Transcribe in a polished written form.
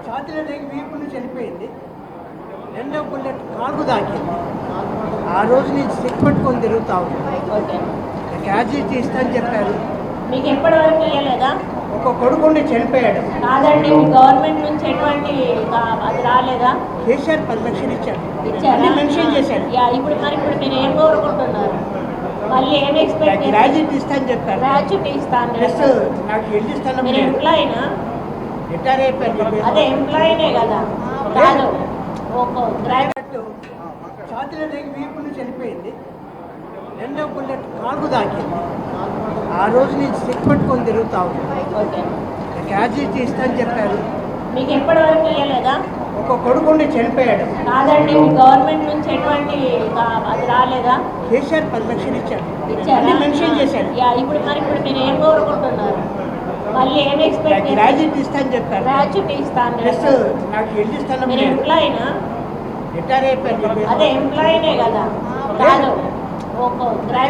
ఛాతీలో రేగి వీపును చనిపోయింది. రెండో బుల్లెట్ కాలుకు తాకింది. ఆ రోజు నుంచి చెక్ పట్టుకొని తిరుగుతా ఉంది. ఓకే. క్యాజువల్టీ ఇస్తానని చెప్పారు. మీకు ఎప్పటి వరకు ఇవ్వలేదా? ఒక కొడుకుండి చనిపోయాడు. కాదండి, మీ గవర్నమెంట్ నుంచి ఎటువంటి అది రాలేదా? కేసీఆర్ 10 లక్షలు ఇచ్చాడు. ఇచ్చారా? మెన్షన్ చేశాడు. ఇప్పుడు మీరు ఏం కోరుకుంటున్నారు? మళ్ళీ ఏం ఎక్స్పెక్ట్? గ్రాడ్యుయేట్ ఇస్తానని చెప్పారు. గ్రాడ్యుయేట్ ఇస్తాను. ప్లస్ నాకు ఇల్లు ఇస్తాను. మీరు ఎంప్లాయీనా? రిటైర్ అయిపోయాను. అదే ఎంప్లాయీనే కదా. కాదు, ఒక గ్రాడ్యుయేట్. ఛాతీలో రేగి వీపును చనిపోయింది. రెండో బుల్లెట్ కాలుకు తాకింది. ఆ రోజు నుంచి చెక్ పట్టుకొని తిరుగుతా ఉంది. ఓకే. క్యాజువల్టీ ఇస్తానని చెప్పారు. మీకు ఎప్పటి వరకు ఇవ్వలేదా? ఒక కొడుకుండి చనిపోయాడు. కాదండి, మీ గవర్నమెంట్ నుంచి ఎటువంటి అది రాలేదా? కేసీఆర్ 10 లక్షలు ఇచ్చాడు. ఇచ్చారా? మెన్షన్ చేశాడు. ఇప్పుడు మీరు ఏం కోరుకుంటున్నారు? మళ్ళీ ఏం ఎక్స్పెక్ట్? గ్రాడ్యుయేట్ ఇస్తానని చెప్పారు. గ్రాడ్యుయేట్ ఇస్తాను. ప్లస్ నాకు ఇల్లు ఇస్తాను. మీరు ఎంప్లాయీనా? రిటైర్ అయిపోయాను. అదే ఎంప్లాయీనే కదా. కాదు, ఒక గ్రాడ్యుయేట్.